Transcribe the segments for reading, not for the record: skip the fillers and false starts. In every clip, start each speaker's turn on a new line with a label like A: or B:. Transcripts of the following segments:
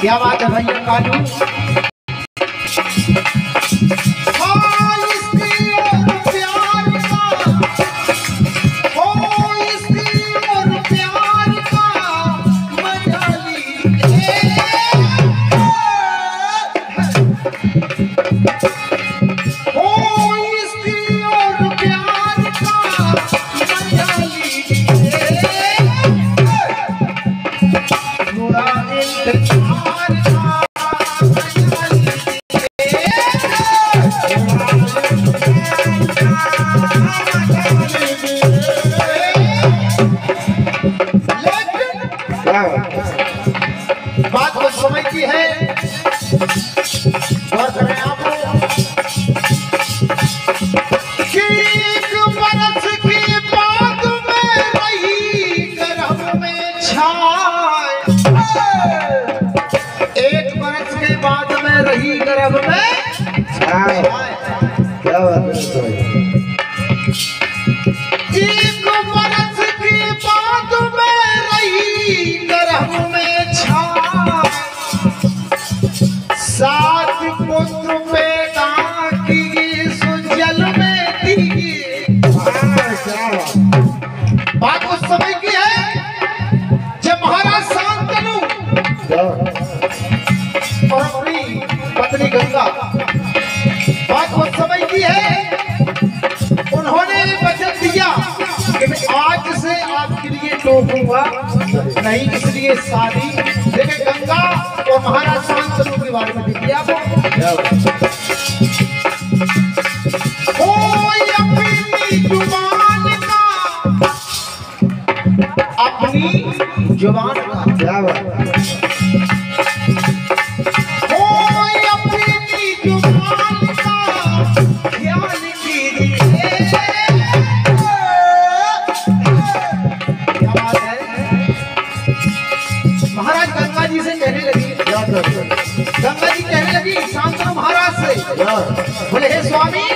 A: क्या बात है भैया कालू। बात को समझ की है और करें आप कि एक बरस की बात में रही गर्भ में छाए। एक बरस के बाद में रही गर्भ में छाए। क्या बात है। एक बरस की बात में रही गर्भ में छाए। सात पुत्र पैदा की सुजल में दी। बात को समझ की है। जब महाराज शांतनु और अपनी पत्नी गंगा बात को समझ की है। उन्होंने वचन दिया कि मैं आज से आपके लिए टोकूंगा नहीं, इसलिए शादी। देखिए गंगा और महाराज शांतनु के बारे में देखिए आप। अपनी जुबान का क्या बात। अपनी जुबान का ख्याल कीजिए। क्या बात है। महाराज गंगा जी से कहने लगी, गंगा जी कहने लगी शांतनु महाराज से, बोले हे स्वामी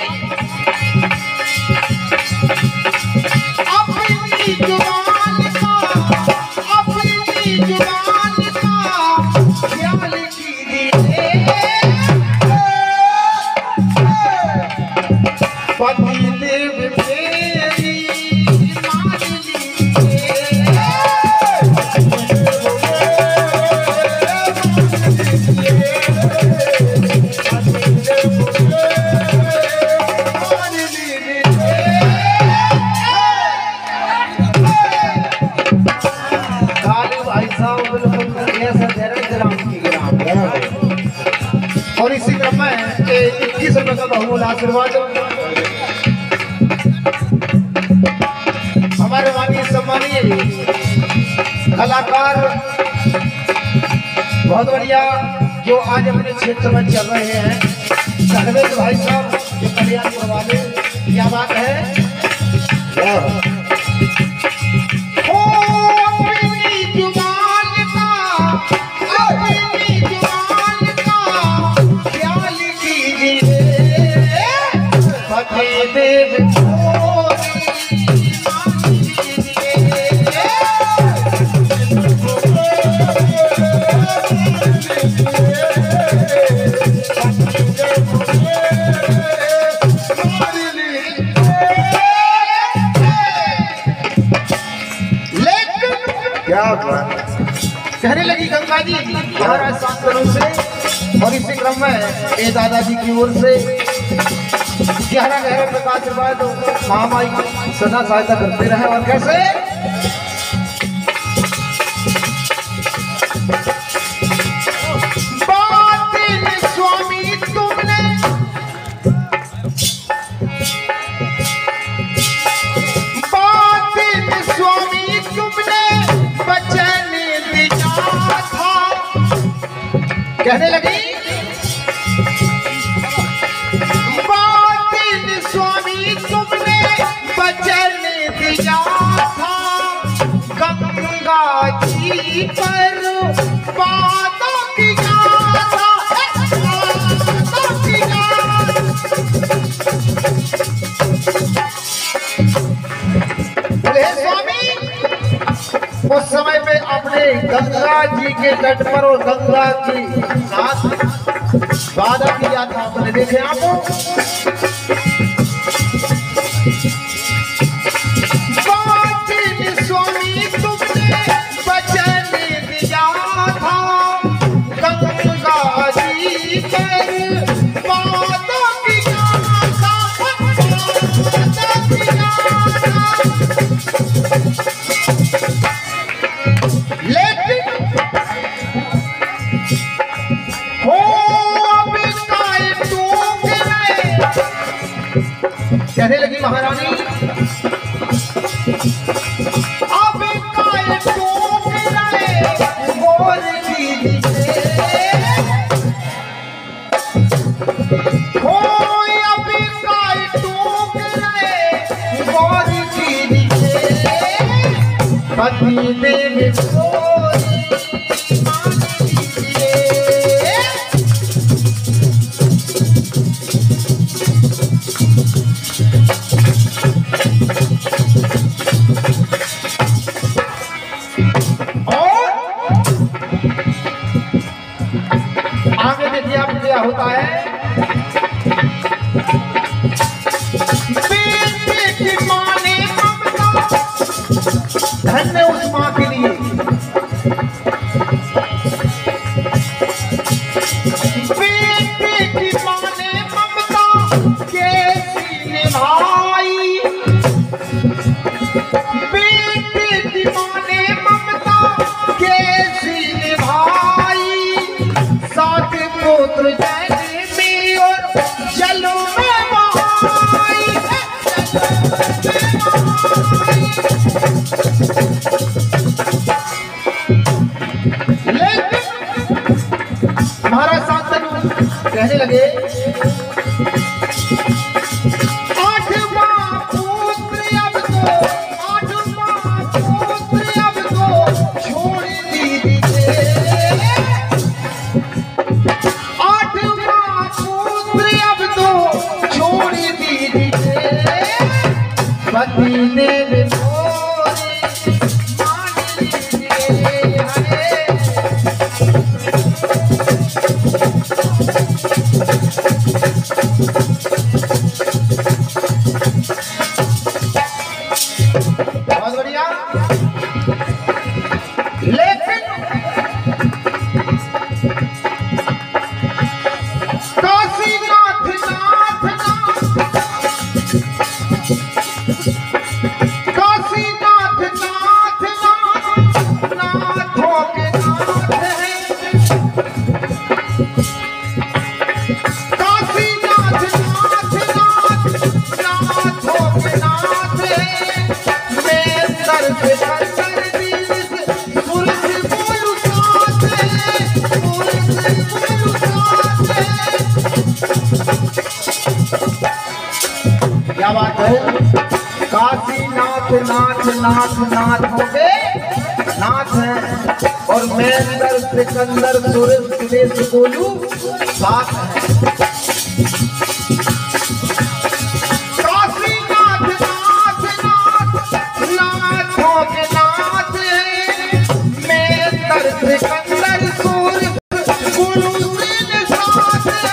A: अपनी जुबान का ख्याल कीजिए। पति देव मेरी मान और इसी क्रम में 21 रुपए का बहुमूल्य आशीर्वाद हमारे माननीय सम्मानीय कलाकार बहुत बढ़िया जो आज अपने क्षेत्र में चल रहे हैं। धर्मेश भाई साहब जो कल्याणपुर वाले, क्या बात है। कहने लगी गंगा जी महाराज शांतनु से। और इसी क्रम में ए दादाजी की ओर से गहरा गहरा प्रकाश आशीर्वाद महामाई सदा सहायता करते रहे। और कैसे स्वामी तुमने स्वामी तुमने वचन दिया था। कहने लगी स्वामी तुमने वचन दिया था। गंगा जी पर बातों किया था। गंगा जी के तट पर और गंगा के साथ वादा किया था। आपने देखे आपको स्वामी तुमने वचन दिया था गंगा जी पर वादा किया था। लेकिन हो अभी काय टूट गए। कहने लगी महारानी अब काय टूट गए गोर कीजिए। हो अभी काय टूट गए गोर कीजिए। पति देव आगे देखिए आप क्या होता है। बेटे की मां ने ममता धन्य उस मां के लिए। बेटे की मां ने ममता कैसी निभाई। बेटे की मां ने ममता कैसी निभाई। सात पुत्र जन्मी और जलो में बहाई। लेकिन महाराज शांतनु कहने लगे आठवां पुत्र अब तो छोड़ दीजिए। आठवां पुत्र अब तो छोड़ दीजिए। पति देव बहुत बढ़िया। लेकिन काशीनाथ नाथ काशीनाथ नाथ नाथों के नाथ है। काशीनाथ नाथ नाथों के नाथ है। मैं दर्द कर क्या बात है। काशीनाथ नाथ नाथ नाथ हो गए नाथ है और मैं अंदर सिकंदर सुरेश सुरेश बोलू बात है। काशीनाथ नाथ नाथ नाथों के नाथ है। मैं अंदर सिकंदर सुरेश बोलू साथ है।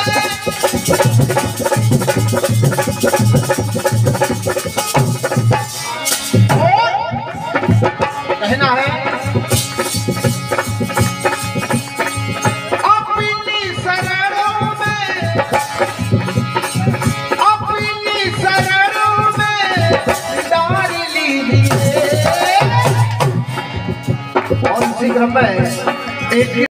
A: कहना है अपनी शरणों में डाल लीजिए। और शीघ्र में एक